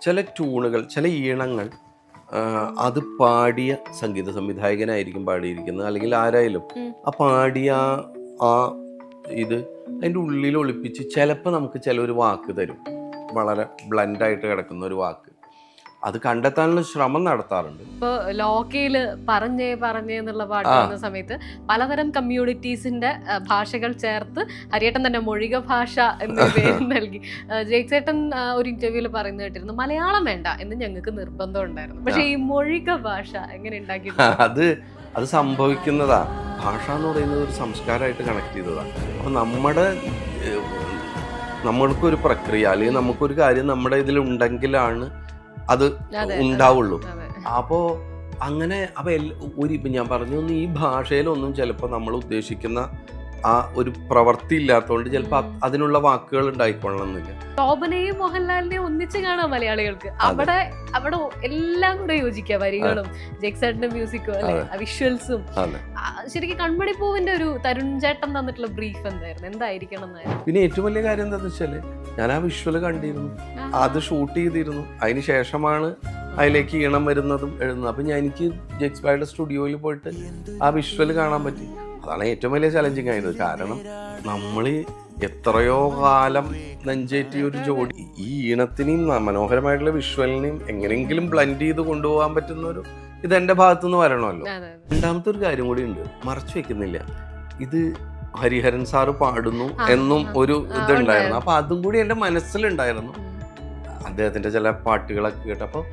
ചില ട്യൂണുകൾ, ചില ഈണങ്ങൾ അത് പാടിയ സംഗീത സംവിധായകനായിരിക്കും പാടിയിരിക്കുന്നത്, അല്ലെങ്കിൽ ആരായാലും ആ പാടിയ ആ ഇത് അതിൻ്റെ ഉള്ളിൽ ഒളിപ്പിച്ച് ചിലപ്പോൾ നമുക്ക് ചിലൊരു വാക്ക് തരും, വളരെ ബ്ലൻഡായിട്ട് കിടക്കുന്ന ഒരു വാക്ക്. അത് കണ്ടെത്താനുള്ള ശ്രമം നടത്താറുണ്ട്. ഇപ്പൊ ലോക്കയില് പറഞ്ഞേ എന്നുള്ള പാട്ട് വന്ന സമയത്ത് പലതരം കമ്മ്യൂണിറ്റീസിന്റെ ഭാഷകൾ ചേർത്ത് ഹരിയേട്ടൻ തന്നെ മൊഴിക ഭാഷ എന്ന പേര് നൽകി. ജയ്സേട്ടൻ ഒരു ഇന്റർവ്യൂല് പറയുന്നത് കേട്ടിരുന്നു, മലയാളം വേണ്ട എന്ന് ഞങ്ങൾക്ക് നിർബന്ധം ഉണ്ടായിരുന്നു. പക്ഷെ ഈ മൊഴിക ഭാഷ എങ്ങനെ ഉണ്ടാക്കി? അത് സംഭവിക്കുന്നതാ. ഭാഷ എന്ന് പറയുന്നത് ഒരു സംസ്കാരമായിട്ട് കണക്ട് ചെയ്തതാണ്. അപ്പൊ നമ്മൾക്കൊരു പ്രക്രിയ, അല്ലെങ്കിൽ നമുക്കൊരു കാര്യം നമ്മുടെ ഇതിലുണ്ടെങ്കിലാണ് അത് ഉണ്ടാവുള്ളൂ. അപ്പോ അങ്ങനെ ഇപ്പം ഞാൻ പറഞ്ഞു, ഈ ഭാഷയിലൊന്നും ചിലപ്പോൾ നമ്മൾ ഉദ്ദേശിക്കുന്ന ആ ഒരു പ്രവൃത്തി ഇല്ലാത്തതുകൊണ്ട് ചിലപ്പോൾ അതിനുള്ള വാക്കുകൾ ഉണ്ടായിക്കൊള്ളണമെന്നില്ല. ശോഭനയും മോഹൻലാലിനെയും ഒന്നിച്ച് കാണാം മലയാളികൾക്ക്. അവിടെ എല്ലാം കൂടെ യോജിക്കാം, വരികളും ജയ്സേട്ടന്റെ മ്യൂസിക്കും അല്ലെ, വിഷ്വൽസും. ശരിക്കും കൺമണി പൂവിന്റെ ഒരു തരുൺ ചേട്ടൻ തന്നിട്ടുള്ള ബ്രീഫ് എന്തായിരിക്കണം എന്നായിരുന്നു? പിന്നെ ഏറ്റവും വലിയ കാര്യം എന്താണെന്ന് വെച്ചാല്, ഞാൻ ആ വിഷ്വല് കണ്ടിരുന്നു, അത് ഷൂട്ട് ചെയ്തിരുന്നു. അതിന് ശേഷമാണ് അതിലേക്ക് ഈണം വരുന്നതും എഴുതുന്നത്. അപ്പം എനിക്ക് ജെക്സ്ബൈയുടെ സ്റ്റുഡിയോയിൽ പോയിട്ട് ആ വിഷ്വല് കാണാൻ പറ്റി. അതാണ് ഏറ്റവും വലിയ ചലഞ്ചിങ് ആയത്. കാരണം നമ്മൾ എത്രയോ കാലം നെഞ്ചേറ്റിയ ഒരു ജോഡി ഈ ഈണത്തിനെയും മനോഹരമായിട്ടുള്ള വിഷ്വലിനെയും എങ്ങനെയെങ്കിലും ബ്ലെൻഡ് ചെയ്ത് കൊണ്ടുപോകാൻ പറ്റുന്ന ഒരു ഇതെന്റെ ഭാഗത്തുനിന്ന് വരണമല്ലോ. രണ്ടാമത്തെ ഒരു കാര്യം കൂടി ഉണ്ട്, മറച്ചു വെക്കുന്നില്ല. ഇത് ഹരിഹരൻ സാറ് പാടുന്നു എന്നും ഒരു ഇതുണ്ടായിരുന്നു. അപ്പൊ അതും കൂടി എൻ്റെ മനസ്സിലുണ്ടായിരുന്നു, അദ്ദേഹത്തിന്റെ ചില പാട്ടുകളൊക്കെ കേട്ടപ്പോൾ.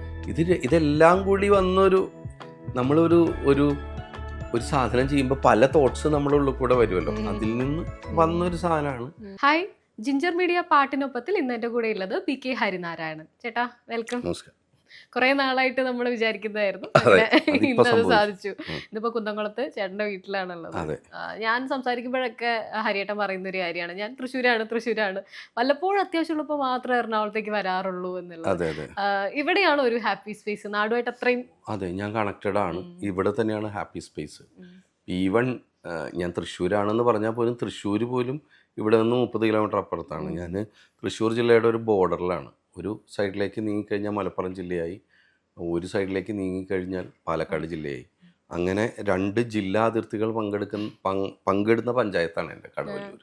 ഇതെല്ലാം കൂടി വന്നൊരു നമ്മളൊരു ഒരു സാധനം ചെയ്യുമ്പോൾ പല തോട്ട്സ് നമ്മുടെ ഉള്ളിൽ കൂടെ വരുമല്ലോ, അതിൽ നിന്ന് വന്നൊരു സാധനമാണ്. ഹായ്, ജിഞ്ചർ മീഡിയ പാട്ടിനൊപ്പത്തിൽ ഇന്ന് എൻ്റെ കൂടെ ഉള്ളത് PK ഹരിനാരായണൻ ചേട്ടാ. വെൽക്കം. നമസ്കാരം. കുറെ നാളായിട്ട് നമ്മൾ വിചാരിക്കുന്നതായിരുന്നു, ഇന്നത് സാധിച്ചു. ഇന്നിപ്പോ കുന്നംകുളത്ത് ചേട്ടന്റെ വീട്ടിലാണുള്ളത്. ഞാൻ സംസാരിക്കുമ്പോഴൊക്കെ ഹരിയേട്ടൻ പറയുന്ന ഒരു കാര്യമാണ്, ഞാൻ തൃശ്ശൂരാണ്, വല്ലപ്പോഴും അത്യാവശ്യമുള്ളപ്പോ മാത്രമേ എറണാകുളത്തേക്ക് വരാറുള്ളൂ എന്നുള്ളത്. ഇവിടെയാണ് ഒരു ഹാപ്പി സ്പേസ്, നാടുമായിട്ട് അത്രയും. അതെ, ഞാൻ കണക്റ്റഡ് ആണ്. ഇവിടെ തന്നെയാണ് ഹാപ്പി സ്പേസ്. ഈവൻ ഞാൻ തൃശ്ശൂരാണെന്ന് പറഞ്ഞാൽ പോലും തൃശ്ശൂർ പോലും ഇവിടെ നിന്ന് 30 കിലോമീറ്റർ അപ്പുറത്താണ്. ഞാൻ തൃശ്ശൂർ ജില്ലയുടെ ഒരു ബോർഡറിലാണ്. ഒരു സൈഡിലേക്ക് നീങ്ങിക്കഴിഞ്ഞാൽ മലപ്പുറം ജില്ലയായി, ഒരു സൈഡിലേക്ക് നീങ്ങിക്കഴിഞ്ഞാൽ പാലക്കാട് ജില്ലയായി. അങ്ങനെ 2 ജില്ലാ അതിർത്തികൾ പങ്കിടുന്ന പഞ്ചായത്താണ് എൻ്റെ കടവല്ലൂർ.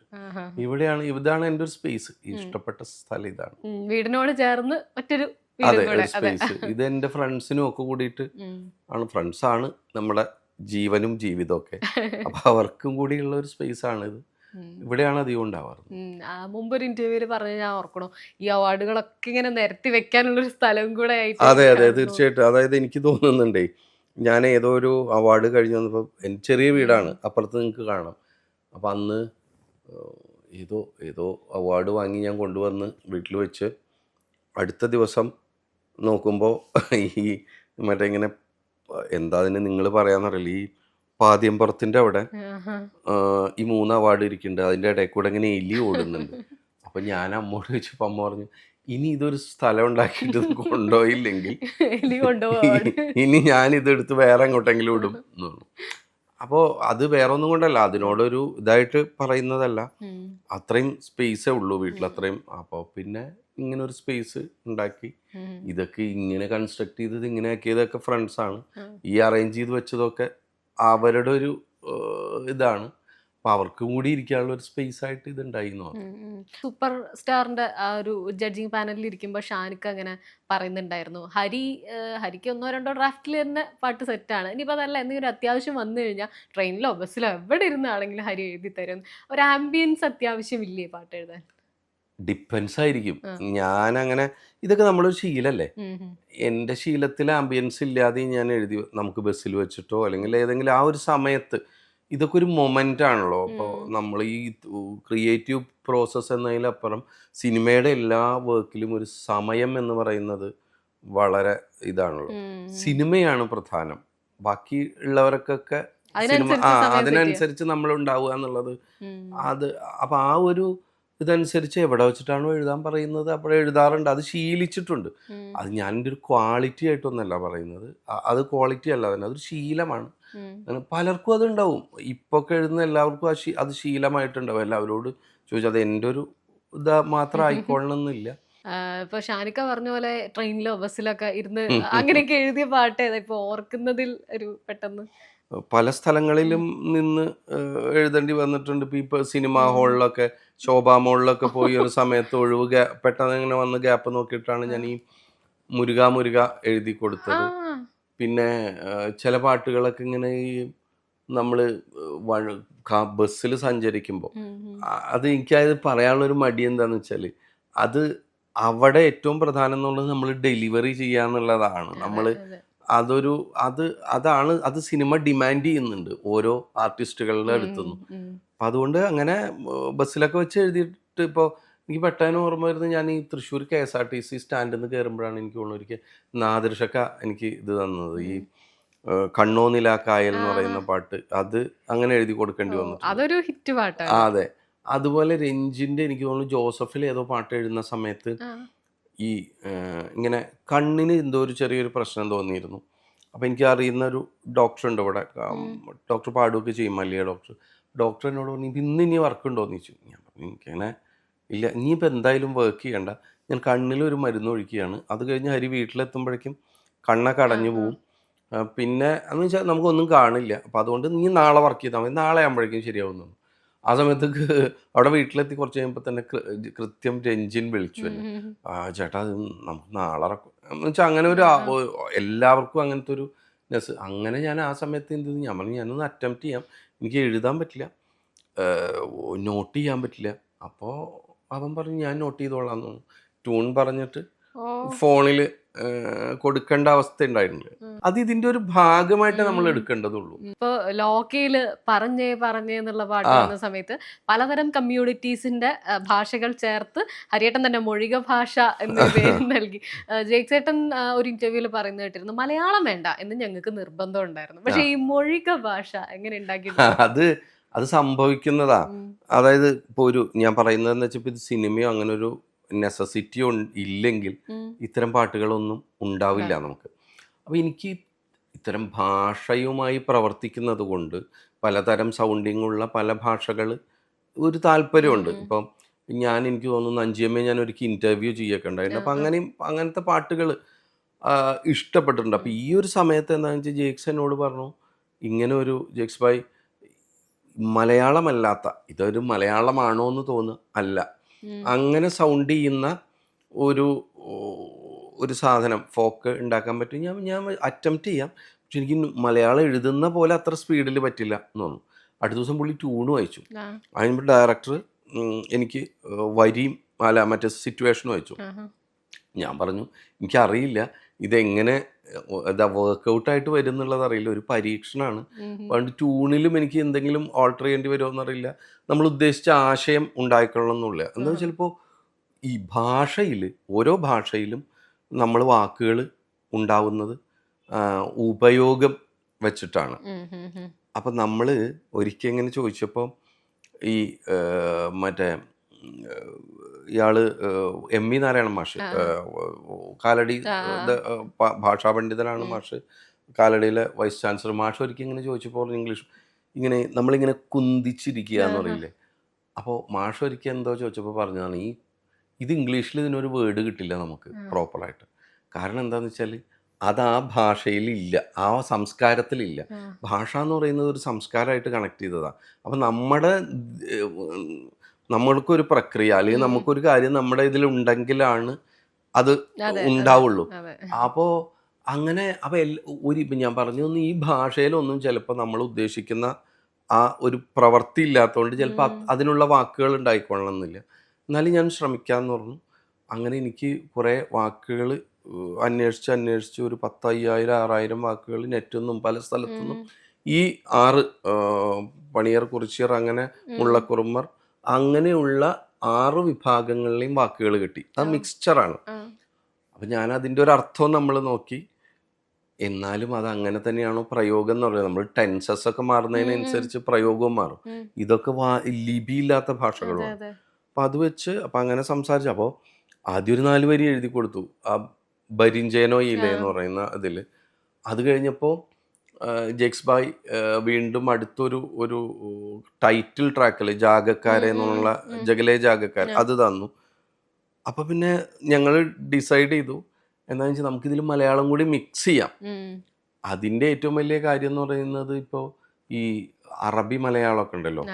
ഇതാണ് എൻ്റെ ഒരു സ്പേസ്, ഇഷ്ടപ്പെട്ട സ്ഥലം ഇതാണ്. വീടിനോട് ചേർന്ന് മറ്റൊരു സ്പേസ്. ഇത് എൻ്റെ ഫ്രണ്ട്സിനും ഒക്കെ കൂടിയിട്ട് ആണ്. ഫ്രണ്ട്സാണ് നമ്മുടെ ജീവനും ജീവിതവും ഒക്കെ. അപ്പൊ അവർക്കും കൂടിയുള്ള ഒരു സ്പേസ് ആണ് ഇത്. ഇവിടെയാണ് അധികം ഉണ്ടാവാറ്. മുമ്പൊരു ഇന്റർവ്യൂല് പറഞ്ഞ ഞാൻ ഓർക്കണോ, ഈ അവാർഡുകളൊക്കെ ഇങ്ങനെ നിരത്തി വെക്കാനുള്ള ഒരു സ്ഥലം കൂടെ ആയിട്ട്. അതെ തീർച്ചയായിട്ടും. അതായത് എനിക്ക് തോന്നുന്നുണ്ടേ, ഞാൻ ഏതോ ഒരു അവാർഡ് കഴിഞ്ഞ് വന്നപ്പോൾ, എൻ്റെ ചെറിയ വീടാണ്, അപ്പുറത്ത് നിങ്ങൾക്ക് കാണാം. അപ്പം അന്ന് ഏതോ അവാർഡ് വാങ്ങി ഞാൻ കൊണ്ടുവന്ന് വീട്ടിൽ വെച്ച് അടുത്ത ദിവസം നോക്കുമ്പോൾ ഈ മറ്റേ ഇങ്ങനെ എന്താ അതിന് നിങ്ങൾ പറയാന്നറിയില്ല, ഈ പാദ്യംപുറത്തിൻ്റെ അവിടെ ഈ 3 അവാർഡ് ഇരിക്കുന്നുണ്ട്. അതിൻ്റെ ഇടയിൽ കൂടെ ഇങ്ങനെ എലി ഓടുന്നുണ്ട്. അപ്പം ഞാൻ അമ്മോട് ചോദിച്ചപ്പോൾ അമ്മ പറഞ്ഞു, ഇനി ഇതൊരു സ്ഥലം ഉണ്ടാക്കിയിട്ട് കൊണ്ടുപോയില്ലെങ്കിൽ ഇനി ഞാൻ ഇതെടുത്ത് വേറെ എങ്ങോട്ടെങ്കിലും ഇടും എന്ന് പറഞ്ഞു. അപ്പോൾ അത് വേറെ ഒന്നും കൊണ്ടല്ല, അതിനോടൊരു ഇതായിട്ട് പറയുന്നതല്ല, അത്രയും സ്പേസേ ഉള്ളൂ വീട്ടിൽ, അത്രയും. അപ്പോൾ പിന്നെ ഇങ്ങനെ ഒരു സ്പേസ് ഉണ്ടാക്കി, ഇതൊക്കെ ഇങ്ങനെ കൺസ്ട്രക്ട് ചെയ്തത്, ഇങ്ങനെ ആക്കിയതൊക്കെ ഫ്രണ്ട്സാണ്. ഈ അറേഞ്ച് ചെയ്ത് വെച്ചതൊക്കെ അവരുടെ ഒരു ഇതാണ്. അപ്പൊ അവർക്കും കൂടി ഇരിക്കാനുള്ള ഒരു സ്പേസ് ആയിട്ട് ഇത് ഉണ്ടായിരുന്നു. സൂപ്പർ സ്റ്റാറിന്റെ ആ ഒരു ജഡ്ജിങ് പാനലിൽ ഇരിക്കുമ്പോൾ ഷാനിക്ക് അങ്ങനെ പറയുന്നുണ്ടായിരുന്നു, ഹരിക്ക് 1-2 ഡ്രാഫ്റ്റിൽ തന്നെ പാട്ട് സെറ്റാണ്, ഇനിയിപ്പോൾ അതല്ല എന്തെങ്കിലും അത്യാവശ്യം വന്നു കഴിഞ്ഞാൽ ട്രെയിനിലോ ബസ്സിലോ എവിടെ ഇരുന്നാണെങ്കിലും ഹരി എഴുതി തരും. ഒരു ആംബിയൻസ് അത്യാവശ്യമില്ലേ പാട്ട് എഴുതാൻ? ഡിപ്പെൻസ് ആയിരിക്കും. ഞാൻ അങ്ങനെ, ഇതൊക്കെ നമ്മളൊരു ശീലല്ലേ. എൻ്റെ ശീലത്തിൽ ആംബിയൻസ് ഇല്ലാതെ ഞാൻ എഴുതി നമുക്ക് ബസ്സിൽ വെച്ചിട്ടോ അല്ലെങ്കിൽ ഏതെങ്കിലും ആ ഒരു സമയത്ത്, ഇതൊക്കെ ഒരു മൊമെൻ്റ് ആണല്ലോ. അപ്പോൾ നമ്മൾ ഈ ക്രിയേറ്റീവ് പ്രോസസ്സ് എന്നതിലപ്പുറം സിനിമയുടെ എല്ലാ വർക്കിലും ഒരു സമയം എന്ന് പറയുന്നത് വളരെ ഇതാണല്ലോ. സിനിമയാണ് പ്രധാനം, ബാക്കി ഉള്ളവർക്കൊക്കെ സിനിമ അതിനനുസരിച്ച് നമ്മൾ ഉണ്ടാവുക എന്നുള്ളത്. അപ്പം ആ ഒരു ഇതനുസരിച്ച് എവിടെ വെച്ചിട്ടാണോ എഴുതാൻ പറയുന്നത് അപ്പോൾ എഴുതാറുണ്ട്. അത് ശീലിച്ചിട്ടുണ്ട്. അത് ഞാൻ എൻ്റെ ഒരു ക്വാളിറ്റി ആയിട്ടൊന്നല്ല പറയുന്നത്, അത് ക്വാളിറ്റി അല്ല തന്നെ, അതൊരു ശീലമാണ്. പലർക്കും അതുണ്ടാവും. ഇപ്പൊക്കെ എഴുതുന്ന എല്ലാവർക്കും അത് ശീലമായിട്ടുണ്ടാവും. എല്ലാവരോട് ചോദിച്ചാൽ അത് എൻ്റെ ഒരു ഇത് മാത്രം ആയിക്കൊള്ളണമെന്നില്ല. ഇപ്പൊ ഷാനിക്ക പറഞ്ഞ പോലെ ട്രെയിനിലോ ബസ്സിലൊക്കെ ഇരുന്ന് അങ്ങനെയൊക്കെ എഴുതിയ പാട്ട് ഏതാ ഇപ്പൊ ഓർക്കുന്നതിൽ ഒരു പെട്ടെന്ന്? പല സ്ഥലങ്ങളിലും നിന്ന് എഴുതേണ്ടി വന്നിട്ടുണ്ട്. ഇപ്പൊ സിനിമാ ഹാളിലൊക്കെ, ശോഭാ മോളിലൊക്കെ പോയി ഒരു സമയത്ത് ഒഴിവ് പെട്ടെന്ന് ഇങ്ങനെ വന്ന് ഗ്യാപ്പ് നോക്കിയിട്ടാണ് ഞാൻ ഈ മുരുക മുരുക എഴുതി കൊടുത്തത്. പിന്നെ ചില പാട്ടുകളൊക്കെ ഇങ്ങനെ ഈ നമ്മൾ ബസ്സിൽ സഞ്ചരിക്കുമ്പോൾ അത് എനിക്കത് പറയാനുള്ളൊരു മടി എന്താന്ന് വെച്ചാൽ, അത് അവിടെ ഏറ്റവും പ്രധാനം എന്നുള്ളത് നമ്മൾ ഡെലിവറി ചെയ്യാന്നുള്ളതാണ്. നമ്മൾ അതൊരു അതാണ് അത് സിനിമ ഡിമാൻഡ് ചെയ്യുന്നുണ്ട് ഓരോ ആർട്ടിസ്റ്റുകളുടെ അടുത്തുനിന്നും. അപ്പം അതുകൊണ്ട് അങ്ങനെ ബസ്സിലൊക്കെ വെച്ച് എഴുതിയിട്ട് ഇപ്പോൾ എനിക്ക് പെട്ടെന്ന് ഓർമ്മ വരുന്നത്, ഞാൻ ഈ തൃശ്ശൂർ KSRTC സ്റ്റാൻഡിൽ നിന്ന് കയറുമ്പോഴാണ് എനിക്ക് തോന്നുന്നു ഒരിക്കൽ നാദിർഷക്ക എനിക്ക് ഇത് തന്നത്, ഈ കണ്ണോ നിലാക്കായൽ എന്ന് പറയുന്ന പാട്ട്. അത് അങ്ങനെ എഴുതി കൊടുക്കേണ്ടി വന്നിട്ടുണ്ട്. അതൊരു ഹിറ്റ് പാട്ടാണ്. അതെ. അതുപോലെ രഞ്ജിന്റെ എനിക്ക് തോന്നുന്നു ജോസഫിൽ ഏതോ പാട്ട് എഴുതുന്ന സമയത്ത് ഈ ഇങ്ങനെ കണ്ണിന് എന്തോ ഒരു ചെറിയൊരു പ്രശ്നം തോന്നിയിരുന്നു. അപ്പം എനിക്ക് അറിയുന്ന ഒരു ഡോക്ടറുണ്ട് ഇവിടെ, ഡോക്ടർ പാടുകയൊക്കെ ചെയ്യും, മല്ലിയ ഡോക്ടർ. ഡോക്ടർ എന്നോട് പറഞ്ഞു, ഇന്ന് ഇനി വർക്ക് ഉണ്ടോയെന്ന് ചോദിച്ചു. ഞാൻ പറഞ്ഞു എനിക്കങ്ങനെ ഇല്ല, ഇനിയിപ്പോൾ എന്തായാലും വർക്ക് ചെയ്യണ്ട, ഞാൻ കണ്ണിലൊരു മരുന്ന് ഒഴിക്കുകയാണ്, അത് കഴിഞ്ഞ് ഹരി വീട്ടിലെത്തുമ്പോഴേക്കും കണ്ണൊക്കെ അടഞ്ഞു പോവും, പിന്നെ എന്ന് വെച്ചാൽ നമുക്കൊന്നും കാണില്ല, അപ്പോൾ അതുകൊണ്ട് നീ നാളെ വർക്ക് ചെയ്താൽ മതി, നാളെ ആകുമ്പോഴേക്കും ശരിയാവുന്നു. ആ സമയത്തേക്ക് അവിടെ വീട്ടിലെത്തി കുറച്ച് കഴിയുമ്പോൾ തന്നെ കൃത്യം രഞ്ജിൻ വിളിച്ചു എന്നെ. ചേട്ടാ അത് നമുക്ക് നാളെ എന്ന് വെച്ചാൽ അങ്ങനെ ഒരു എല്ലാവർക്കും അങ്ങനത്തെ ഒരു നെസ്. അങ്ങനെ ഞാൻ ആ സമയത്ത് എന്ത് ചെയ്തു, ഞാൻ പറഞ്ഞു ഞാനൊന്ന് അറ്റംപ്റ്റ് ചെയ്യാം, എനിക്ക് എഴുതാൻ പറ്റില്ല, നോട്ട് ചെയ്യാൻ പറ്റില്ല. അപ്പോൾ അവൻ പറഞ്ഞു ഞാൻ നോട്ട് ചെയ്തോളാം എന്ന് തോന്നുന്നു. ട്യൂൺ പറഞ്ഞിട്ട് ഫോണിൽ കൊടുക്കേണ്ട അവസ്ഥ ഉണ്ടായിട്ടുണ്ട്. അത് ഇതിന്റെ ഒരു ഭാഗമായിട്ട് നമ്മൾ എടുക്കേണ്ടതുള്ളൂ. ഇപ്പൊ ലോക്കയില് പറഞ്ഞേന്നുള്ള പാട്ട് വന്ന സമയത്ത് പലതരം കമ്മ്യൂണിറ്റീസിന്റെ ഭാഷകൾ ചേർത്ത് ഹരിയേട്ടൻ തന്നെ മൊഴിക ഭാഷ എന്നൊരു പേര് നൽകി. ജയിക്സേട്ടൻ ഒരു ഇന്റർവ്യൂല് പറയുന്നത് കേട്ടിരുന്നു, മലയാളം വേണ്ട എന്ന് ഞങ്ങൾക്ക് നിർബന്ധം ഉണ്ടായിരുന്നു, പക്ഷെ ഈ മൊഴിക ഭാഷ എങ്ങനെ ഉണ്ടാക്കി? അത് സംഭവിക്കുന്നതാ. അതായത് ഇപ്പൊ ഞാൻ പറയുന്നതെന്ന് വെച്ചാൽ, ഇത് സിനിമയോ അങ്ങനെ ഒരു നെസസിറ്റിയോ ഇല്ലെങ്കിൽ ഇത്തരം പാട്ടുകളൊന്നും ഉണ്ടാവില്ല നമുക്ക്. അപ്പോൾ എനിക്ക് ഇത്തരം ഭാഷയുമായി പ്രവർത്തിക്കുന്നത് കൊണ്ട് പലതരം സൗണ്ടിങ്ങുള്ള പല ഭാഷകൾ ഒരു താല്പര്യമുണ്ട്. ഇപ്പം എനിക്ക് തോന്നുന്നു അഞ്ചിയമ്മയെ ഞാൻ ഒരിക്കൽ ഇൻ്റർവ്യൂ ചെയ്യൊക്കെ ഉണ്ടായിരുന്നു. അപ്പം അങ്ങനത്തെ പാട്ടുകൾ ഇഷ്ടപ്പെട്ടിട്ടുണ്ട്. അപ്പോൾ ഈ ഒരു സമയത്ത് എന്താണെന്ന് വെച്ചാൽ ജേക്സ് എന്നോട് പറഞ്ഞു, ഇങ്ങനെ ഒരു ജേക്സ് ഭായ് മലയാളമല്ലാത്ത, ഇതൊരു മലയാളമാണോ എന്ന് തോന്നുന്നു, അല്ല, അങ്ങനെ സൗണ്ട് ചെയ്യുന്ന ഒരു സാധനം ഫോക്ക് ഉണ്ടാക്കാൻ പറ്റും, ഞാൻ അറ്റംപ്റ്റ് ചെയ്യാം, പക്ഷെ എനിക്ക് മലയാളം എഴുതുന്ന പോലെ അത്ര സ്പീഡിൽ പറ്റില്ല എന്ന് തോന്നുന്നു. അടുത്ത ദിവസം പുള്ളി ട്യൂണ് വായിച്ചു. അതിന് ഡയറക്ടർ എനിക്ക് വരിയും മറ്റേ സിറ്റുവേഷനും വായിച്ചു. ഞാൻ പറഞ്ഞു എനിക്കറിയില്ല ഇതെങ്ങനെ വർക്കൗട്ടായിട്ട് വരും എന്നുള്ളത് അറിയില്ല, ഒരു പരീക്ഷണമാണ്, അതുകൊണ്ട് ട്യൂണിലും എനിക്ക് എന്തെങ്കിലും ഓൾട്ടർ ചെയ്യേണ്ടി വരുമോ എന്നറിയില്ല, നമ്മൾ ഉദ്ദേശിച്ച ആശയം ഉണ്ടായിക്കൊള്ളണം എന്നില്ല. എന്താ ചിലപ്പോൾ ഈ ഭാഷയിൽ, ഓരോ ഭാഷയിലും നമ്മൾ വാക്കുകൾ ഉണ്ടാവുന്നത് ഉപയോഗം വെച്ചിട്ടാണ്. അപ്പം നമ്മൾ ഒരിക്കൽ ഇങ്ങനെ ചോദിച്ചപ്പോൾ ഈ മറ്റേ ഇയാള് MV നാരായണൻ മാഷ്, കാലടി ഭാഷാ പണ്ഡിതനാണ് മാഷ്, കാലടിയിലെ വൈസ് ചാൻസലർ. മാഷ് ഒരിക്കൽ ഇങ്ങനെ ചോദിച്ചപ്പോൾ ഇംഗ്ലീഷ് ഇങ്ങനെ നമ്മളിങ്ങനെ കുന്തിച്ചിരിക്കുക എന്ന് പറയില്ലേ, അപ്പോൾ മാഷ് ഒരിക്കൽ എന്തോ ചോദിച്ചപ്പോൾ പറഞ്ഞതാണ്, ഇത് ഇംഗ്ലീഷിൽ ഇതിനൊരു വേർഡ് കിട്ടില്ല നമുക്ക് പ്രോപ്പറായിട്ട്. കാരണം എന്താണെന്ന് വെച്ചാൽ അത് ആ ഭാഷയിലില്ല, ആ സംസ്കാരത്തിലില്ല. ഭാഷ എന്ന് പറയുന്നത് ഒരു സംസ്കാരമായിട്ട് കണക്ട് ചെയ്തതാണ്. അപ്പം നമ്മൾക്കൊരു പ്രക്രിയ അല്ലെങ്കിൽ നമുക്കൊരു കാര്യം നമ്മുടെ ഇതിലുണ്ടെങ്കിലാണ് അത് ഉണ്ടാവുള്ളൂ. അപ്പോൾ അങ്ങനെ ഇപ്പം ഞാൻ പറഞ്ഞു തന്നു, ഈ ഭാഷയിലൊന്നും ചിലപ്പോൾ നമ്മൾ ഉദ്ദേശിക്കുന്ന ആ ഒരു പ്രവൃത്തി ഇല്ലാത്തതുകൊണ്ട് ചിലപ്പോൾ അതിനുള്ള വാക്കുകൾ ഉണ്ടായിക്കൊള്ളണം എന്നില്ല. എന്നാലും ഞാൻ ശ്രമിക്കാമെന്ന് പറഞ്ഞു. അങ്ങനെ എനിക്ക് കുറേ വാക്കുകൾ അന്വേഷിച്ച് ഒരു 10,000-6,000 വാക്കുകൾ നെറ്റിൽ നിന്നും പല സ്ഥലത്തു നിന്നും ഈ 6 പണിയർ, കുറിച്യർ, അങ്ങനെ മുള്ളക്കുറുമർ, അങ്ങനെയുള്ള 6 വിഭാഗങ്ങളിലെയും വാക്കുകൾ കിട്ടി. അത് മിക്സ്ചറാണ്. അപ്പം ഞാൻ അതിൻ്റെ ഒരു അർത്ഥം നമ്മൾ നോക്കി. എന്നാലും അത് അങ്ങനെ തന്നെയാണോ പ്രയോഗം എന്ന് പറയുന്നത്? നമ്മൾ ടെൻസസ് ഒക്കെ മാറുന്നതിനനുസരിച്ച് പ്രയോഗവും മാറും. ഇതൊക്കെ ലിപിയില്ലാത്ത ഭാഷകളുമാണ്. അപ്പം അത് വെച്ച് അപ്പം അങ്ങനെ സംസാരിച്ചു. അപ്പോൾ ആദ്യം ഒരു 4 വരി എഴുതി കൊടുത്തു, ആ ബരിഞ്ചേനോ ഇല്ലേ എന്ന് പറയുന്ന ഇതിൽ. അത് കഴിഞ്ഞപ്പോൾ ജെക്സ് ബായ് വീണ്ടും അടുത്തൊരു ടൈറ്റിൽ ട്രാക്കിൽ ജാഗക്കാരെ എന്നുള്ള ജഗലേ ജാഗക്കാർ അത് തന്നു. അപ്പം പിന്നെ ഞങ്ങൾ ഡിസൈഡ് ചെയ്തു എന്താണെന്ന് വെച്ചാൽ നമുക്കിതിൽ മലയാളം കൂടി മിക്സ് ചെയ്യാം. അതിൻ്റെ ഏറ്റവും വലിയ കാര്യം എന്ന് പറയുന്നത് ഇപ്പോൾ ഈ അറബി മലയാളമൊക്കെ ഉണ്ടല്ലോ,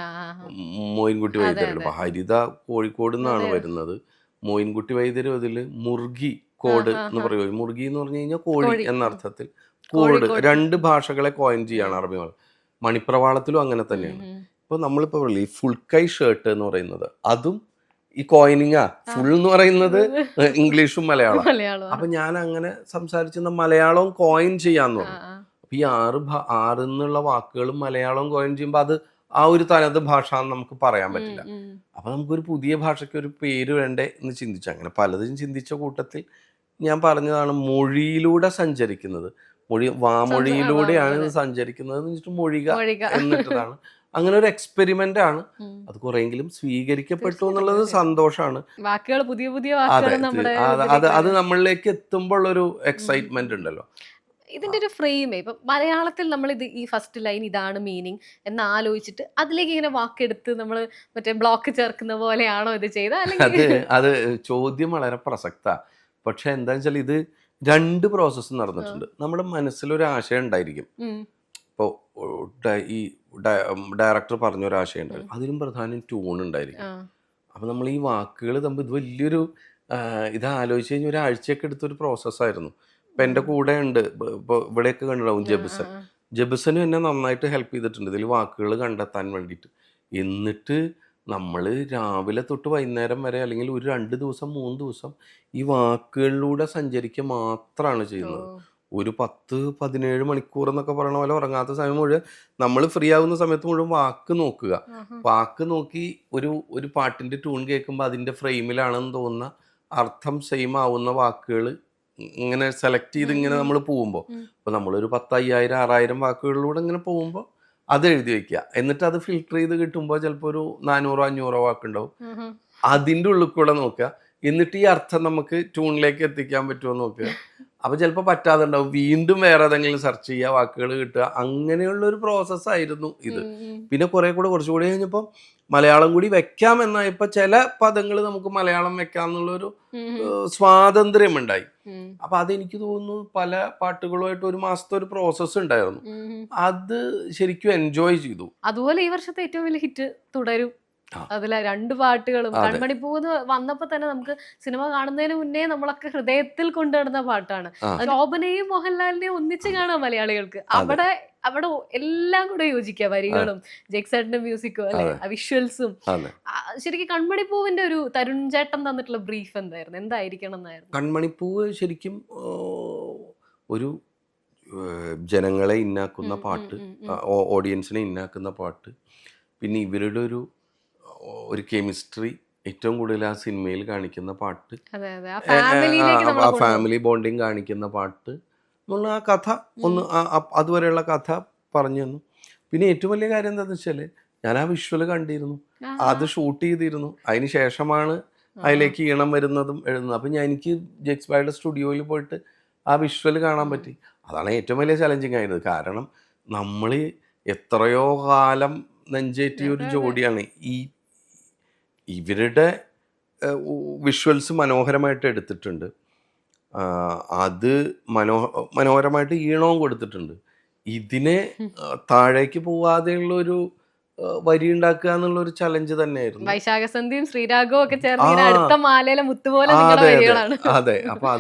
മോയിൻകുട്ടി വൈദ്യരുണ്ട്. അപ്പോൾ ഹരിത കോഴിക്കോട് നിന്നാണ് വരുന്നത്. മോയിൻകുട്ടി വൈദ്യരും അതിൽ മുർഗി കോഡ് എന്ന് പറയുമോ, മുർഗി എന്ന് പറഞ്ഞു കഴിഞ്ഞാൽ കോഴി എന്നർത്ഥത്തിൽ കോഡ്, 2 ഭാഷകളെ കോയിൻ ചെയ്യാണ് അറബി മണിപ്രവാളത്തിലും അങ്ങനെ തന്നെയാണ്. ഇപ്പോൾ നമ്മളിപ്പോൾ ഈ ഫുൾ കൈ ഷർട്ട് എന്ന് പറയുന്നത് അതും ഈ കോയിനിങ്ങാ. ഫുൾ എന്ന് പറയുന്നത് ഇംഗ്ലീഷും മലയാളം. അപ്പൊ ഞാൻ അങ്ങനെ സംസാരിച്ചിരുന്ന മലയാളവും കോയിൻ ചെയ്യാന്ന് പറഞ്ഞു. അപ്പൊ ഈ 6 എന്നുള്ള വാക്കുകളും മലയാളവും കോയിൻ ചെയ്യുമ്പോൾ അത് ആ ഒരു തനത് ഭാഷ എന്ന് നമുക്ക് പറയാൻ പറ്റില്ല. അപ്പൊ നമുക്കൊരു പുതിയ ഭാഷയ്ക്ക് ഒരു പേര് വേണ്ടേ എന്ന് ചിന്തിച്ചു. അങ്ങനെ പലതും ചിന്തിച്ച കൂട്ടത്തിൽ ഞാൻ പറഞ്ഞതാണ് മൊഴിയിലൂടെ സഞ്ചരിക്കുന്നത്. വാമൊഴിയിലൂടെയാണ് ഇത് സഞ്ചരിക്കുന്നത് എന്ന് വെച്ചിട്ട് മൊഴിക എന്നിട്ടതാണ്. അങ്ങനെ ഒരു എക്സ്പെരിമെന്റ് ആണ്. അത് കുറെയെങ്കിലും സ്വീകരിക്കപ്പെട്ടു എന്നുള്ളത് സന്തോഷമാണ്. വാക്കുകൾ പുതിയ പുതിയ അത് നമ്മളിലേക്ക് എത്തുമ്പോൾ ഒരു എക്സൈറ്റ്മെന്റ് ഉണ്ടല്ലോ. ഇതിന്റെ ഒരു ഫ്രെയിമേ ഇപ്പൊ മലയാളത്തിൽ നമ്മൾ ഇത് ഈ ഫസ്റ്റ് ലൈൻ ഇതാണ് മീനിങ് എന്ന് ആലോചിച്ചിട്ട് അതിലേക്ക് ഇങ്ങനെ വാക്കെടുത്ത് നമ്മൾ മറ്റേ ബ്ലോക്ക് ചേർക്കുന്ന പോലെയാണോ ഇത് ചെയ്തത്? അത് ചോദ്യം വളരെ പ്രസക്ത. പക്ഷെ എന്താ വെച്ചാൽ ഇത് 2 പ്രോസസ്സ് നടന്നിട്ടുണ്ട്. നമ്മുടെ മനസ്സിലൊരു ആശയം ഉണ്ടായിരിക്കും. ഇപ്പോൾ ഈ ഡയറക്ടർ പറഞ്ഞൊരാശയം ഉണ്ടായിരുന്നു, അതിലും പ്രധാനം ട്യൂൺ ഉണ്ടായിരിക്കും. അപ്പം നമ്മൾ ഈ വാക്കുകൾ തമ്മിൽ ഇത് വലിയൊരു ഇത് ആലോചിച്ച് കഴിഞ്ഞാൽ ഒരാഴ്ചയൊക്കെ എടുത്തൊരു പ്രോസസ്സായിരുന്നു. ഇപ്പം എൻ്റെ കൂടെ ഉണ്ട്, ഇപ്പോൾ ഇവിടെയൊക്കെ കണ്ടിട്ടുണ്ടാവും ജബിസനും എന്നെ നന്നായിട്ട് ഹെൽപ്പ് ചെയ്തിട്ടുണ്ട് ഇതിൽ വാക്കുകൾ കണ്ടെത്താൻ വേണ്ടിയിട്ട്. എന്നിട്ട് നമ്മൾ രാവിലെ തൊട്ട് വൈകുന്നേരം വരെ അല്ലെങ്കിൽ ഒരു 2 ദിവസം 3 ദിവസം ഈ വാക്കുകളിലൂടെ സഞ്ചരിക്കുക മാത്രമാണ് ചെയ്യുന്നത്. ഒരു 10-17 മണിക്കൂർ എന്നൊക്കെ പറയണ പോലെ ഉറങ്ങാത്ത സമയം മുഴുവൻ നമ്മൾ ഫ്രീ ആവുന്ന സമയത്ത് മുഴുവൻ വാക്ക് നോക്കുക. വാക്ക് നോക്കി ഒരു പാട്ടിൻ്റെ ട്യൂൺ കേൾക്കുമ്പോൾ അതിൻ്റെ ഫ്രെയിമിലാണെന്ന് തോന്നുന്ന അർത്ഥം സെയിം ആവുന്ന വാക്കുകൾ ഇങ്ങനെ സെലക്ട് ചെയ്ത് ഇങ്ങനെ നമ്മൾ പോകുമ്പോൾ, അപ്പോൾ നമ്മളൊരു 10,000-6,000 വാക്കുകളിലൂടെ ഇങ്ങനെ പോകുമ്പോൾ അത് എഴുതി വയ്ക്കുക. എന്നിട്ട് അത് ഫിൽട്ടർ ചെയ്ത് കിട്ടുമ്പോൾ ചിലപ്പോൾ ഒരു 400-500 വാക്കുണ്ടാവും. അതിൻ്റെ ഉള്ളിൽ കൂടെ നോക്കുക. എന്നിട്ട് ഈ അർത്ഥം നമുക്ക് ട്യൂണിലേക്ക് എത്തിക്കാൻ പറ്റുമോ നോക്കുക. അപ്പോൾ ചിലപ്പോൾ പറ്റാതെ ഉണ്ടാവും, വീണ്ടും വേറെ ഏതെങ്കിലും സെർച്ച് ചെയ്യുക, വാക്കുകൾ കിട്ടുക. അങ്ങനെയുള്ളൊരു പ്രോസസ്സായിരുന്നു ഇത്. പിന്നെ കുറച്ചുകൂടി കഴിഞ്ഞപ്പോൾ മലയാളം കൂടി വെക്കാം എന്നായപ്പോൾ ചില പദങ്ങൾ നമുക്ക് മലയാളം വെക്കാം എന്നുള്ളൊരു സ്വാതന്ത്ര്യം ഉണ്ടായി. അപ്പൊ അതെനിക്ക് തോന്നുന്നു പല പാട്ടുകളുമായിട്ട് 1 മാസത്തെ ഒരു പ്രോസസ്സ് ഉണ്ടായിരുന്നു. അത് ശരിക്കും എൻജോയ് ചെയ്തു. അതുപോലെ ഈ വർഷത്തെ ഏറ്റവും വലിയ ഹിറ്റ് തുടരും. അതിലെ 2 പാട്ടുകളും കൺമണിപ്പൂന്ന് വന്നപ്പോ തന്നെ നമുക്ക് സിനിമ കാണുന്നതിന് മുന്നേ നമ്മളൊക്കെ ഹൃദയത്തിൽ കൊണ്ടുവരുന്ന പാട്ടാണ്. ശോഭനയും മോഹൻലാലിനെയും ഒന്നിച്ച് കാണാം മലയാളികൾക്ക്. അവിടെ എല്ലാം കൂടെ യോജിക്കുക, വരികളും ജെക്സേട്ടന്റെ മ്യൂസിക്കും അല്ലെ, വിഷ്വൽസും. ശരിക്കും കൺമണിപ്പൂവിന്റെ ഒരു തരുൺ ചേട്ടൻ തന്നിട്ടുള്ള ബ്രീഫ് എന്തായിരിക്കണം എന്നായിരുന്നു? കൺമണിപ്പൂവ് ശരിക്കും ഒരു ജനങ്ങളെ ഇന്നാക്കുന്ന പാട്ട്, ഓഡിയൻസിനെ ഇന്നാക്കുന്ന പാട്ട്. പിന്നെ ഇവരുടെ ഒരു കെമിസ്ട്രി ഏറ്റവും കൂടുതൽ ആ സിനിമയിൽ കാണിക്കുന്ന പാട്ട്, ആ ഫാമിലി ബോണ്ടിങ് കാണിക്കുന്ന പാട്ട് എന്നുള്ള ആ കഥ അതുവരെയുള്ള കഥ പറഞ്ഞു തന്നു. പിന്നെ ഏറ്റവും വലിയ കാര്യം എന്താണെന്ന് വെച്ചാൽ ഞാൻ ആ വിഷ്വൽ കണ്ടിരുന്നു, അത് ഷൂട്ട് ചെയ്തിരുന്നു. അതിന് ശേഷമാണ് അതിലേക്ക് ഈണം വരുന്നതും എഴുതുന്നത്. അപ്പം എനിക്ക് ജെക്സ് ബായുടെ സ്റ്റുഡിയോയിൽ പോയിട്ട് ആ വിഷ്വൽ കാണാൻ പറ്റി. അതാണ് ഏറ്റവും വലിയ ചലഞ്ചിങ് ആയത്. കാരണം നമ്മൾ എത്രയോ കാലം നെഞ്ചേറ്റിയ ഒരു ജോഡിയാണ്. ഇവരുടെ വിഷ്വൽസ് മനോഹരമായിട്ട് എടുത്തിട്ടുണ്ട്, അത് മനോഹരമായിട്ട് ഈണവും കൊടുത്തിട്ടുണ്ട്. ഇതിനെ താഴേക്ക് പോവാതെയുള്ളൊരു വരി ഉണ്ടാക്കുക എന്നുള്ളൊരു ചലഞ്ച് തന്നെയായിരുന്നു. വൈശാഖസന്ധിയും ശ്രീരാഗവും ഒക്കെ ചേർന്ന് അടുത്ത മാലയിലെ മുത്തുപോലെ. അതെ, അപ്പൊ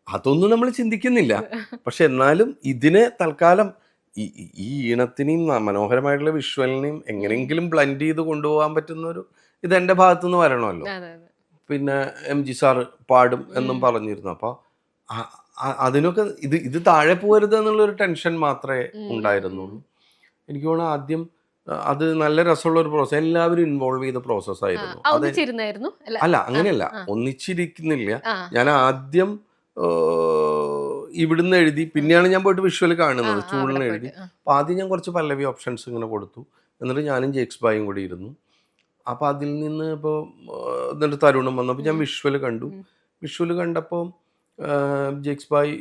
അതൊന്നും നമ്മൾ ചിന്തിക്കുന്നില്ല. പക്ഷെ എന്നാലും ഇതിനെ തൽക്കാലം ഈ ഈണത്തിനെയും മനോഹരമായിട്ടുള്ള വിഷ്വലിനെയും എങ്ങനെയെങ്കിലും ബ്ലെൻഡ് ചെയ്ത് കൊണ്ടുപോകാൻ പറ്റുന്നൊരു ഇതെന്റെ ഭാഗത്തുനിന്ന് വരണമല്ലോ. പിന്നെ MG സാറ് പാടും എന്നും പറഞ്ഞിരുന്നു. അപ്പോൾ അതിനൊക്കെ ഇത് താഴെ പോകരുത് എന്നുള്ളൊരു ടെൻഷൻ മാത്രമേ ഉണ്ടായിരുന്നുള്ളൂ. എനിക്ക് തോന്നുന്നു ആദ്യം അത് നല്ല രസമുള്ള ഒരു പ്രോസസ്, എല്ലാവരും ഇൻവോൾവ് ചെയ്ത പ്രോസസ് ആയിരുന്നു. അല്ല, അങ്ങനെയല്ല, ഒന്നിച്ചിരിക്കുന്നില്ല. ഞാൻ ആദ്യം ഇവിടുന്ന് എഴുതി, പിന്നെയാണ് ഞാൻ പോയിട്ട് വിഷ്വൽ കാണുന്നത്, ചൂടിന് എഴുതി. അപ്പോൾ ആദ്യം ഞാൻ കുറച്ച് പല്ലവി ഓപ്ഷൻസ് ഇങ്ങനെ കൊടുത്തു. എന്നിട്ട് ഞാനും ജെക്സ് ബായും കൂടി ഇരുന്നു. അപ്പോൾ അതിൽ നിന്ന് എന്നിട്ട് തരുണും വന്നപ്പോൾ ഞാൻ വിഷ്വൽ കണ്ടു. വിഷ്വൽ കണ്ടപ്പോൾ ജെക്സ് ബായ്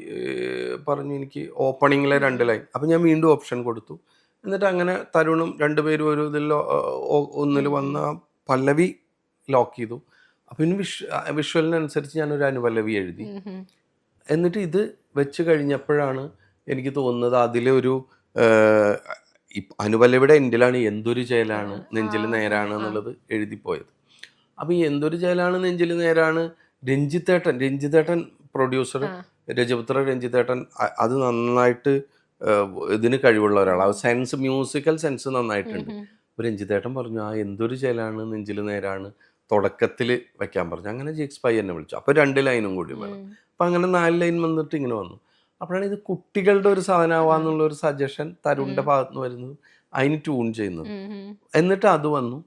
പറഞ്ഞു എനിക്ക് ഓപ്പണിങ്ങിലെ 2 ലൈൻ. അപ്പോൾ ഞാൻ വീണ്ടും ഓപ്ഷൻ കൊടുത്തു. എന്നിട്ട് അങ്ങനെ തരുണും 2 പേരും ഒരു ഇതിൽ ഒന്നിൽ വന്ന പല്ലവി ലോക്ക് ചെയ്തു. അപ്പം ഇനി വിഷ്വലിനനുസരിച്ച് ഞാനൊരു അനുപല്ലവി എഴുതി. എന്നിട്ട് ഇത് വെച്ച് കഴിഞ്ഞപ്പോഴാണ് എനിക്ക് തോന്നുന്നത് അതിലൊരു അനുപല്ലവിയുടെ എൻഡിലാണ് എന്തൊരു ചേലാണ് നെഞ്ചിൽ നേരാണ് എന്നുള്ളത് എഴുതിപ്പോയത്. അപ്പം ഈ എന്തൊരു ചേലാണ് നെഞ്ചിൽ നേരാണ് രഞ്ജിത്തേട്ടൻ പ്രൊഡ്യൂസർ, രജപുത്ര രഞ്ജിത്തേട്ടൻ അത് നന്നായിട്ട് ഇതിന് കഴിവുള്ള ഒരാളാണ്. സെൻസ്, മ്യൂസിക്കൽ സെൻസ് നന്നായിട്ടുണ്ട്. അപ്പോൾ രഞ്ജിത്തേട്ടൻ പറഞ്ഞു ആ എന്തൊരു ചേലാണ് നെഞ്ചിൽ നേരാണ് തുടക്കത്തിൽ വെക്കാൻ പറഞ്ഞു. അങ്ങനെ ജിക്സ് പൈ എന്നെ വിളിച്ചു. അപ്പോൾ 2 ലൈനും കൂടി വേണം. അപ്പം അങ്ങനെ 4 ലൈൻ വന്നിട്ട് ഇങ്ങനെ വന്നു. അപ്പോഴാണ് ഇത് കുട്ടികളുടെ ഒരു സാധനമാവാന്നുള്ള ഒരു സജഷൻ തരുണിൻ്റെ ഭാഗത്ത് നിന്ന് വരുന്നത്, അതിന് ട്യൂൺ ചെയ്യുന്നത്. എന്നിട്ട് അത് വന്നു.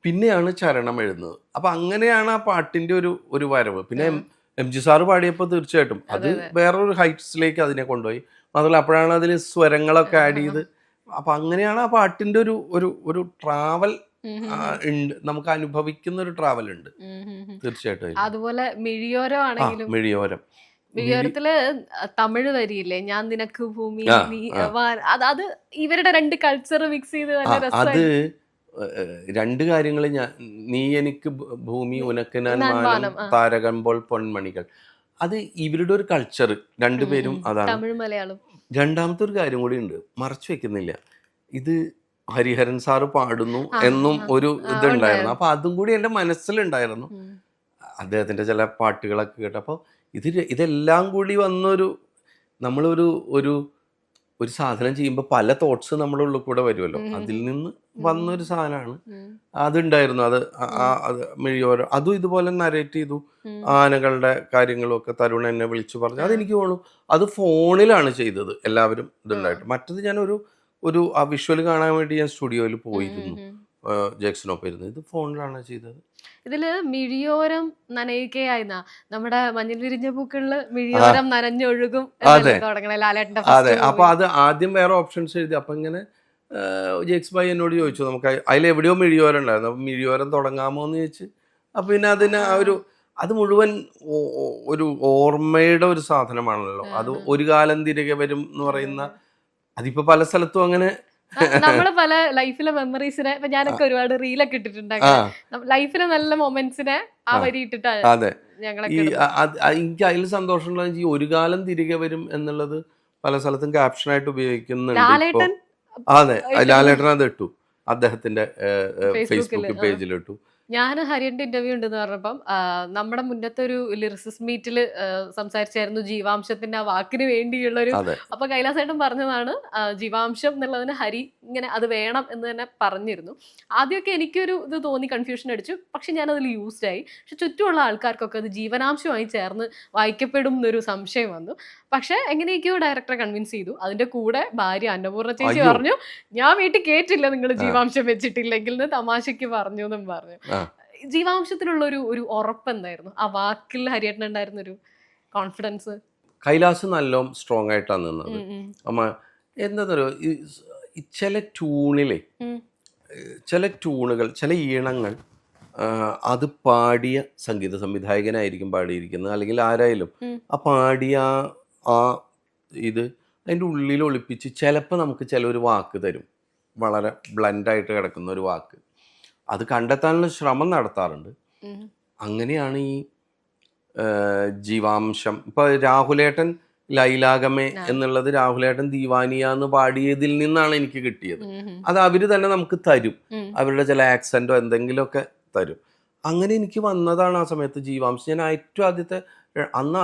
പിന്നെയാണ് ചരണം എഴുതുന്നത്. അപ്പം അങ്ങനെയാണ് ആ പാട്ടിൻ്റെ ഒരു വരവ്. പിന്നെ MG സാറ് പാടിയപ്പോൾ തീർച്ചയായിട്ടും അത് വേറൊരു ഹൈറ്റ്സിലേക്ക് അതിനെ കൊണ്ടുപോയി. മാത്രമല്ല അപ്പോഴാണ് അതിൽ സ്വരങ്ങളൊക്കെ ആഡ് ചെയ്ത്. അപ്പം അങ്ങനെയാണ് ആ പാട്ടിൻ്റെ ഒരു ട്രാവൽ ഉണ്ട്, നമുക്ക് അനുഭവിക്കുന്ന ഒരു ട്രാവൽ ഉണ്ട് തീർച്ചയായിട്ടും. അതുപോലെ മിഴിയോരത്തില് തമിഴ് വരിയില്ലേ, ഞാൻ നിനക്ക് ഭൂമി അത് ഇവരുടെ 2 കൾച്ചർ മിക്സ് ചെയ്ത് അത് 2 കാര്യങ്ങൾ. നീ എനിക്ക് ഭൂമി ഉനക്ക് ഞാൻ മാനം താരകമ്പോൾ പൊന്മണികൾ, അത് ഇവരുടെ ഒരു കൾച്ചർ രണ്ടുപേരും അതാണ്. തമിഴ് മലയാളം. രണ്ടാമത്തെ ഒരു കാര്യം കൂടി ഉണ്ട്, മറച്ചു വെക്കുന്നില്ല, ഇത് ഹരിഹരൻ സാറ് പാടുന്നു എന്നും ഒരു ഇതുണ്ടായിരുന്നു. അപ്പൊ അതും കൂടി എൻ്റെ മനസ്സിലുണ്ടായിരുന്നു, അദ്ദേഹത്തിന്റെ ചില പാട്ടുകളൊക്കെ കേട്ടപ്പോൾ. ഇതെല്ലാം കൂടി വന്നൊരു നമ്മളൊരു ഒരു സാധനം ചെയ്യുമ്പോൾ പല തോട്ട്സ് നമ്മുടെ ഉള്ളിൽ കൂടെ വരുമല്ലോ, അതിൽ നിന്ന് വന്നൊരു സാധനമാണ് അതുണ്ടായിരുന്നു. അത് മിഴിയോരം അതും ഇതുപോലെ നരേറ്റ് ചെയ്തു. ആനകളുടെ കാര്യങ്ങളും ഒക്കെ തരുൺ എന്നെ വിളിച്ചു പറഞ്ഞു. അതെനിക്ക് തോന്നുന്നു അത് ഫോണിലാണ് ചെയ്തത് എല്ലാവരും ഇതുണ്ടായിട്ട്. മറ്റത് ഞാനൊരു ആ വിഷ്വൽ കാണാൻ വേണ്ടി ഞാൻ സ്റ്റുഡിയോയിൽ പോയിരുന്നു, ജാക്സനൊപ്പം ഇരുന്നു. ഇത് ഫോണിലാണ് ചെയ്തത്. ഇതില് മിഴിയോരം നനയുകയായിരുന്ന നമ്മുടെ മഞ്ഞൾ വിരിഞ്ഞ പൂക്കളില് മിഴിയോരം നനഞ്ഞൊഴുകും തുടങ്ങണ ലാലേട്ടന്റെ. അതെ, അപ്പൊ അത് ആദ്യം വേറെ ഓപ്ഷൻസ് എഴുതി. അപ്പൊ ഇങ്ങനെ ജേക്സ് ഭായി എന്നോട് ചോദിച്ചു, നമുക്ക് അതിലെവിടെയോ മിഴിയോരം ഉണ്ടായിരുന്നു, അപ്പൊ മിഴിയോരം തുടങ്ങാമോ എന്ന് ചോദിച്ചു. അപ്പൊ പിന്നെ അതിന് അത് മുഴുവൻ ഒരു ഓർമ്മയുടെ ഒരു സാധനമാണല്ലോ. അത് ഒരു കാലം തിരികെ വരും എന്ന് പറയുന്ന, അതിപ്പോ പല സ്ഥലത്തും അങ്ങനെ നമ്മള് പല ലൈഫിലെ മെമ്മറീസിനെ, ഇപ്പൊ ഞാനൊക്കെ ഒരുപാട് റീലൊക്കെ ഇട്ടിട്ടുണ്ട്, ലൈഫിലെ നല്ല മൊമെന്റ്സിനെ ആ വരി ഇട്ടിട്ടാണ്. അതെ, എനിക്ക് അതിൽ സന്തോഷമുള്ള ഈ ഒരു കാലം തിരികെ വരും എന്നുള്ളത് പല സ്ഥലത്തും ക്യാപ്ഷനായിട്ട് ഉപയോഗിക്കുന്നുണ്ട്. അതെ, ലാലേട്ടൻ അത് ഇട്ടു, അദ്ദേഹത്തിന്റെ ഫേസ്ബുക്ക് പേജിലിട്ടു. ഞാൻ ഹരിയന്റെ ഇന്റർവ്യൂ ഉണ്ടെന്ന് പറഞ്ഞപ്പം നമ്മുടെ മുന്നത്തെ ഒരു ലിറിസിസ് മീറ്റിൽ സംസാരിച്ചായിരുന്നു ജീവാംശത്തിന്റെ ആ വാക്കിന് വേണ്ടിയുള്ളൊരു. അപ്പൊ കൈലാസേട്ടൻ പറഞ്ഞതാണ് ജീവാംശം എന്നുള്ളതിന് ഹരി ഇങ്ങനെ അത് വേണം എന്ന് തന്നെ പറഞ്ഞിരുന്നു. ആദ്യമൊക്കെ എനിക്കൊരു ഇത് തോന്നി, കൺഫ്യൂഷൻ അടിച്ചു. പക്ഷെ ഞാനതിൽ യൂസ്ഡ് ആയി. പക്ഷെ ചുറ്റുമുള്ള ആൾക്കാർക്കൊക്കെ അത് ജീവനാംശമായി ചേർന്ന് വായിക്കപ്പെടും എന്നൊരു സംശയം വന്നു. പക്ഷെ എങ്ങനെയൊക്കെയോ ഡയറക്ടറെ കൺവിൻസ് ചെയ്തു. അതിന്റെ കൂടെ ഭാര്യ അന്നപൂർണ്ണ ചേച്ചി പറഞ്ഞു, ഞാൻ വീട്ടിൽ കേട്ടില്ല നിങ്ങൾ ജീവാംശം വെച്ചിട്ടില്ലെങ്കിൽ എന്ന് തമാശക്ക് പറഞ്ഞു എന്നും പറഞ്ഞു. ജീവാംശത്തിലുള്ള ഒരു ഉറപ്പ് എന്തായിരുന്നു ആ വാക്കിൽ ഹരിയേട്ടൻ ഉണ്ടായിരുന്ന ഒരു കോൺഫിഡൻസ്? കൈലാസ് നല്ല സ്ട്രോങ് ആയിട്ടാണ് നിന്നത്. അമ്മ എന്താ ചില ട്യൂണിലെ ചില ട്യൂണുകൾ, ചില ഈണങ്ങൾ അത് പാടിയ സംഗീത സംവിധായകനായിരിക്കും പാടിയിരിക്കുന്നത്, അല്ലെങ്കിൽ ആരായാലും ആ പാടിയ ഇത് അതിൻ്റെ ഉള്ളിൽ ഒളിപ്പിച്ച് ചിലപ്പോൾ നമുക്ക് ചിലൊരു വാക്ക് തരും, വളരെ ബ്ലൻഡായിട്ട് കിടക്കുന്ന ഒരു വാക്ക്. അത് കണ്ടെത്താനുള്ള ശ്രമം നടത്താറുണ്ട്. അങ്ങനെയാണ് ഈ ജീവാംശം. ഇപ്പൊ രാഹുലേട്ടൻ ലൈലാഗമേ എന്നുള്ളത് രാഹുലേട്ടൻ ദീവാനിയ എന്ന് പാടിയതിൽ നിന്നാണ് എനിക്ക് കിട്ടിയത്. അത് അവര് തന്നെ നമുക്ക് തരും, അവരുടെ ചില ആക്സെന്റോ എന്തെങ്കിലുമൊക്കെ തരും. അങ്ങനെ എനിക്ക് വന്നതാണ് ആ സമയത്ത് ജീവാംശം. ഞാൻ ഏറ്റവും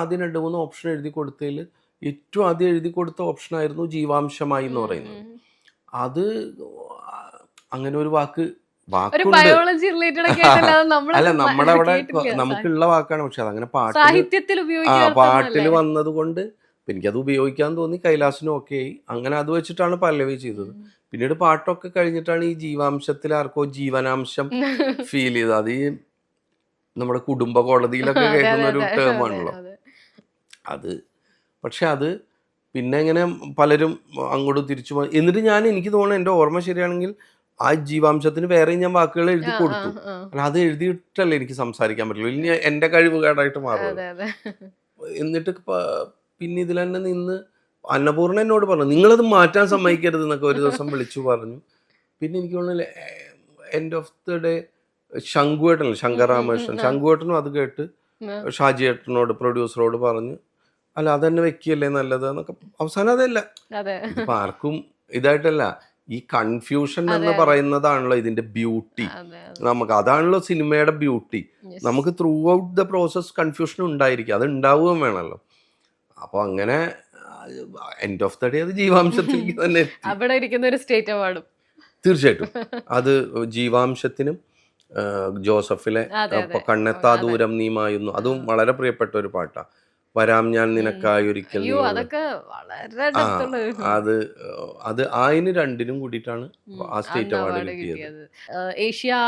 ആദ്യം 2-3 ഓപ്ഷൻ എഴുതി കൊടുത്തതിൽ ഏറ്റവും ആദ്യം എഴുതി കൊടുത്ത ഓപ്ഷനായിരുന്നു ജീവാംശമായി എന്ന് പറയുന്നത്. അത് അങ്ങനെ ഒരു വാക്കുണ്ട്, അല്ല നമ്മുടെ അവിടെ നമുക്കുള്ള വാക്കാണ്, പക്ഷെ അതങ്ങനെ പാട്ടിൽ വന്നത് കൊണ്ട് എനിക്കത് ഉപയോഗിക്കാൻ തോന്നി. കൈലാസിനും ഒക്കെ ആയി. അങ്ങനെ അത് വെച്ചിട്ടാണ് പല്ലവി ചെയ്തത്. പിന്നീട് പാട്ടൊക്കെ കഴിഞ്ഞിട്ടാണ് ഈ ജീവാംശത്തിൽ ആർക്കോ ജീവനാംശം ഫീൽ ചെയ്തത്. അത് ഈ നമ്മുടെ കുടുംബ കോടതിയിലൊക്കെ കേൾക്കുന്ന ഒരു ടേമാണല്ലോ അത്. പക്ഷെ അത് പിന്നെ ഇങ്ങനെ പലരും അങ്ങോട്ട് തിരിച്ചു. എന്നിട്ട് എനിക്ക് തോന്നുന്നു, എൻ്റെ ഓർമ്മ ശരിയാണെങ്കിൽ ആ ജീവാംശത്തിന് വേറെ ഞാൻ വാക്കുകൾ എഴുതി കൊടുത്തു. അത് എഴുതിയിട്ടല്ലേ എനിക്ക് സംസാരിക്കാൻ പറ്റുള്ളൂ, ഇനി എൻ്റെ കഴിവ് കേടായിട്ട് മാറും. എന്നിട്ട് പിന്നെ ഇതിൽ തന്നെ നിന്ന് അന്നപൂർണ്ണ എന്നോട് പറഞ്ഞു, നിങ്ങളത് മാറ്റാൻ സമ്മതിക്കരുത് എന്നൊക്കെ ഒരു ദിവസം വിളിച്ചു പറഞ്ഞു. പിന്നെ എനിക്ക് തോന്നുന്നില്ല എൻഡ് ഓഫ് ദ ഡേ ശങ്കുവേട്ടനല്ല, ശങ്കർ രാമകൃഷ്ണൻ, ശങ്കുവേട്ടനും അത് കേട്ട് ആ. ഷാജിയേട്ടനോട് പ്രൊഡ്യൂസറോട് പറഞ്ഞ് അല്ല അതന്നെ വെക്കുകയല്ലേ നല്ലത് എന്നൊക്കെ. അവസാനം അതല്ല, അതെ ഇതിപ്പോ ആർക്കും ഇതായിട്ടല്ല, ഈ കൺഫ്യൂഷൻ എന്ന് അതെ. പറയുന്നതാണല്ലോ ഇതിന്റെ ബ്യൂട്ടി. അതെ നമുക്ക് അതാണല്ലോ സിനിമയുടെ ബ്യൂട്ടി. Yes. നമുക്ക് through out the process confusion ഉണ്ടായിരിക്കും, അത് ഉണ്ടാവുകയും വേണമല്ലോ. അപ്പോൾ അങ്ങനെ എൻഡ് ഓഫ് ദ ഡേ അത് ജീവാംശത്തിലേക്ക് തന്നെ എത്തി. അവിടെ ഇരിക്കുന്ന ഒരു സ്റ്റേറ്റ് അവാർഡും. തീർച്ചയായിട്ടും അത് ജീവാംശത്തിനും ജോസഫിലെ അതെ അതെ കണ്ണെത്താ അതെ. ദൂരം നീ മായുന്നു, അതും വളരെ പ്രിയപ്പെട്ട ഒരു പാട്ടാണ്. വരാം ഞാൻ നിനക്കായി ഒരിക്കൽ അയ്യോ നീ അതൊക്കെ വളരെ ആ ഡെപ്തുള്ള ഒരു അത് അതിന് രണ്ടിനും കൂടിയിട്ടാണ് ആ സ്റ്റേറ്റ് അന്ന് അവാർഡ് അവാർഡ് കിട്ടിയത്. കിട്ടിയത്. ഏഷ്യ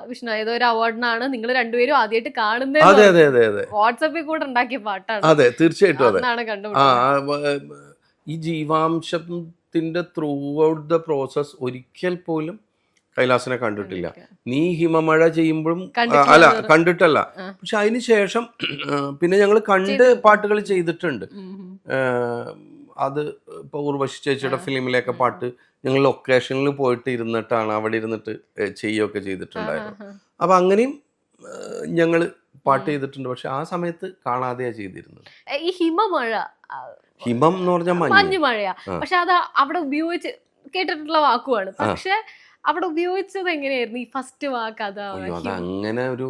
വിഷ്ണു ഏതോ ഒരു അവാർഡിനാണ് നിങ്ങൾ രണ്ടുപേരും ആദ്യമായിട്ട് അതെ കാണുന്നത്. അതെ അതെ അതെ വാട്സപ്പിൽ കൂടെ ഉണ്ടാക്കിയ പാട്ടാണ്. അതെ തീർച്ചയായിട്ടും അതെ. അന്നാണ് ആ കണ്ടുപിടിച്ചത്. ഈ ജീവാംശത്തിന്റെ ത്രൂ ഔട്ട് ദ പ്രോസസ് ഒരിക്കൽ പോലും കൈലാസനെ കണ്ടിട്ടില്ല. നീ ഹിമമഴ ചെയ്യുമ്പോഴും കണ്ടിട്ടില്ല അല്ല എന്ന് കണ്ടിട്ടല്ല, ആ. പക്ഷെ അതിന് ശേഷം പിന്നെ ഞങ്ങൾ കണ്ട് ചെയ്തു. പാട്ടുകൾ ചെയ്തിട്ടുണ്ട്. ഉം, ഉം. അത് ഇപ്പോൾ ഉർവശി ചേച്ചിയുടെ ആ. ഫിലിമിലെയൊക്കെ പാട്ട് ഞങ്ങൾ ലൊക്കേഷനിൽ പോയിട്ട് ഇരുന്നിട്ടാണ്, അവിടെ ഇരുന്നിട്ട് ചെയ്യുകയൊക്കെ ചെയ്തിട്ടുണ്ടായിരുന്നു. ആഹാ. അപ്പം അങ്ങനെയും ഞങ്ങൾ പാട്ട് ചെയ്തിട്ടുണ്ട്, പക്ഷെ ആ സമയത്ത് കാണാതെയാണ് ചെയ്തിരുന്നത്. ഈ ഹിമമഴ ആ, ഹിമം എന്ന് പറഞ്ഞാൽ മഞ്ഞ്. മഞ്ഞു മഴയാ. ആ. പക്ഷെ അത് അവിടെ ഉപയോഗിച്ച് കേട്ടിട്ടുള്ള വാക്കുമാണ്. പക്ഷെ അവിടെ ഉപയോഗിച്ചത് എങ്ങനെയായിരുന്നു ഈ ഫസ്റ്റ് വാക്ക്? അതാ അയ്യോ അത് അങ്ങനെ ഒരു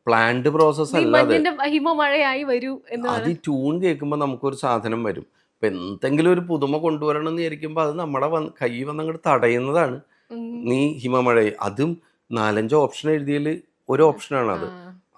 പ്ലാൻഡ് പ്രോസസ് ഈ അല്ല അത്. മഞ്ഞിന്റെ ഹിമമഴയായി വരൂ എന്ന് അത് ഈ ട്യൂൺ കേൾക്കുമ്പോൾ നമുക്കൊരു സാധനം വരും. ഇപ്പം എന്തെങ്കിലും ഒരു പുതുമ കൊണ്ടുവരണം എന്ന് വിചാരിക്കുമ്പോൾ അത് നമ്മുടെ കൈ വന്നങ്ങോട്ട് തടയുന്നതാണ്. ഉം. നീ ഹിമമഴ, അതും 4-5 ഓപ്ഷൻ എഴുതിയതിൽ ഒരു ഓപ്ഷനാണ് അത്. ആ.